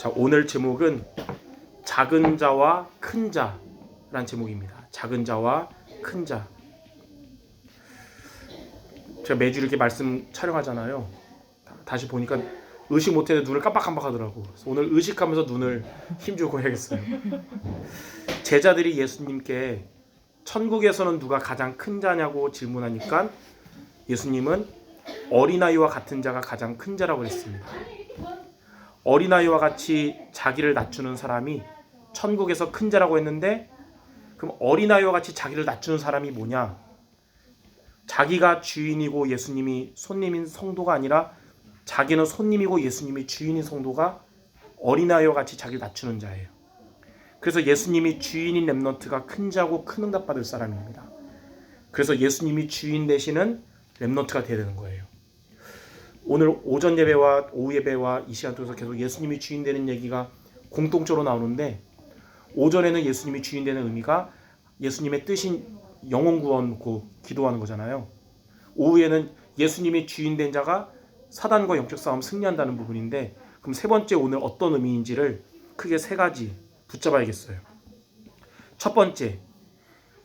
자, 오늘 제목은 작은 자와 큰 자라는 제목입니다. 작은 자와 큰 자. 제가 매주 이렇게 말씀 촬영하잖아요. 다시 보니까 의식 못했는데 눈을 깜빡깜빡하더라고. 그래서 오늘 의식하면서 눈을 힘주고 해야겠어요. 제자들이 예수님께 천국에서는 누가 가장 큰 자냐고 질문하니까 예수님은 어린아이와 같은 자가 가장 큰 자라고 했습니다. 어린아이와 같이 자기를 낮추는 사람이 천국에서 큰 자라고 했는데, 그럼 어린아이와 같이 자기를 낮추는 사람이 뭐냐? 자기가 주인이고 예수님이 손님인 성도가 아니라 자기는 손님이고 예수님이 주인인 성도가 어린아이와 같이 자기를 낮추는 자예요. 그래서 예수님이 주인인 렘넌트가 큰 자고 큰 응답 받을 사람입니다. 그래서 예수님이 주인 되시는 렘넌트가 되야 되는 거예요. 오늘 오전 예배와 오후 예배와 이 시간 통해서 계속 예수님이 주인 되는 얘기가 공통적으로 나오는데, 오전에는 예수님이 주인 되는 의미가 예수님의 뜻인 영혼 구원 기도하는 거잖아요. 오후에는 예수님이 주인 된 자가 사단과 영적 싸움 승리한다는 부분인데, 그럼 세 번째 오늘 어떤 의미인지를 크게 세 가지 붙잡아야겠어요. 첫 번째,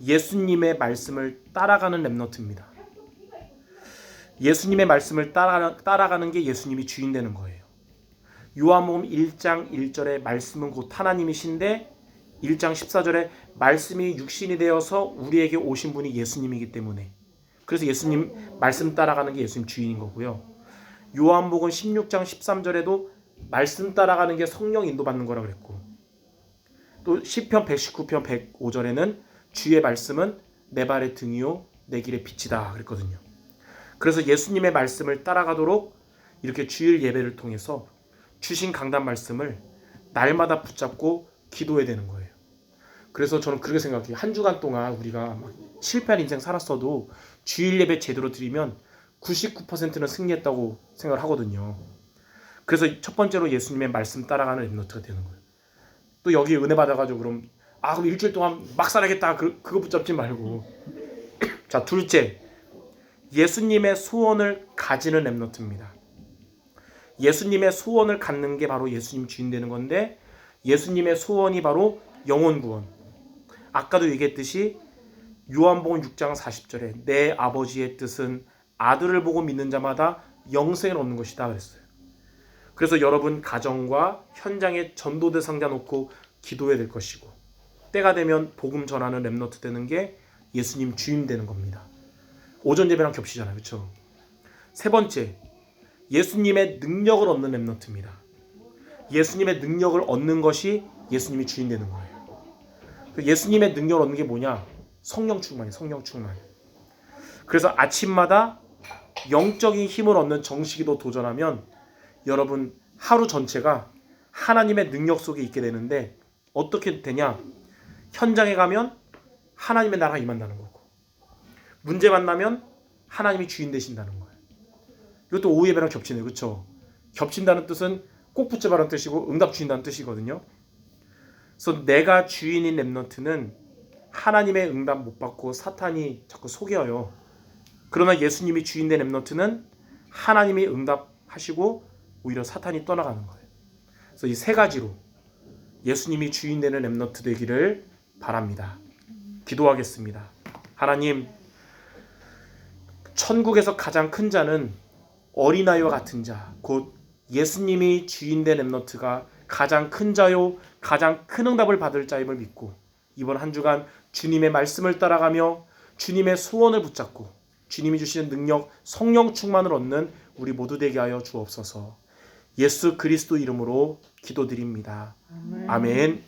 예수님의 말씀을 따라가는 렘넌트입니다. 예수님의 말씀을 따라가는 게 예수님이 주인 되는 거예요. 요한복음 1장 1절에 말씀은 곧 하나님이신데 1장 14절에 말씀이 육신이 되어서 우리에게 오신 분이 예수님이기 때문에, 그래서 예수님 말씀 따라가는 게 예수님 주인인 거고요. 요한복음 16장 13절에도 말씀 따라가는 게 성령 인도받는 거라고 그랬고, 또 시편 119편 105절에는 주의 말씀은 내 발의 등이요 내 길의 빛이다 그랬거든요. 그래서 예수님의 말씀을 따라가도록 이렇게 주일 예배를 통해서 주신 강단 말씀을 날마다 붙잡고 기도해야 되는 거예요. 그래서 저는 그렇게 생각해요. 한 주간 동안 우리가 막 실패한 인생 살았어도 주일 예배 제대로 드리면 99%는 승리했다고 생각을 하거든요. 그래서 첫 번째로 예수님의 말씀 따라가는 렘넌트가 되는 거예요. 또 여기 은혜 받아가지고 그럼 일주일 동안 막 살아야겠다 그거 붙잡지 말고 자, 둘째, 예수님의 소원을 가지는 렘넌트입니다. 예수님의 소원을 갖는 게 바로 예수님 주인 되는 건데, 예수님의 소원이 바로 영혼 구원. 아까도 얘기했듯이 요한복음 6장 40절에 내 아버지의 뜻은 아들을 보고 믿는 자마다 영생을 얻는 것이다 그랬어요. 그래서 여러분 가정과 현장에 전도 대상자 놓고 기도해야 될 것이고, 때가 되면 복음 전하는 렘넌트 되는 게 예수님 주인 되는 겁니다. 오전 예배랑 겹치잖아요. 그렇죠? 세 번째, 예수님의 능력을 얻는 렘넌트입니다. 예수님의 능력을 얻는 것이 예수님이 주인 되는 거예요. 예수님의 능력을 얻는 게 뭐냐? 성령 충만이에요. 성령 충만. 그래서 아침마다 영적인 힘을 얻는 정식기도 도전하면 여러분 하루 전체가 하나님의 능력 속에 있게 되는데, 어떻게 되냐? 현장에 가면 하나님의 나라가 임한다는 거고, 문제 만나면 하나님이 주인 되신다는 거예요. 이것도 오후 예배랑 겹치네요. 그렇죠? 겹친다는 뜻은 꼭 붙잡아라는 뜻이고 응답 주인다는 뜻이거든요. 그래서 내가 주인인 렘넌트는 하나님의 응답 못 받고 사탄이 자꾸 속여요. 그러나 예수님이 주인 된 렘넌트는 하나님이 응답하시고 오히려 사탄이 떠나가는 거예요. 그래서 이 세 가지로 예수님이 주인 되는 렘넌트 되기를 바랍니다. 기도하겠습니다. 하나님, 천국에서 가장 큰 자는 어린아이와 같은 자, 곧 예수님이 주인 된 렘넌트가 가장 큰 자요 가장 큰 응답을 받을 자임을 믿고, 이번 한 주간 주님의 말씀을 따라가며 주님의 소원을 붙잡고 주님이 주시는 능력, 성령 충만을 얻는 우리 모두 되게 하여 주옵소서. 예수 그리스도 이름으로 기도드립니다. 아멘.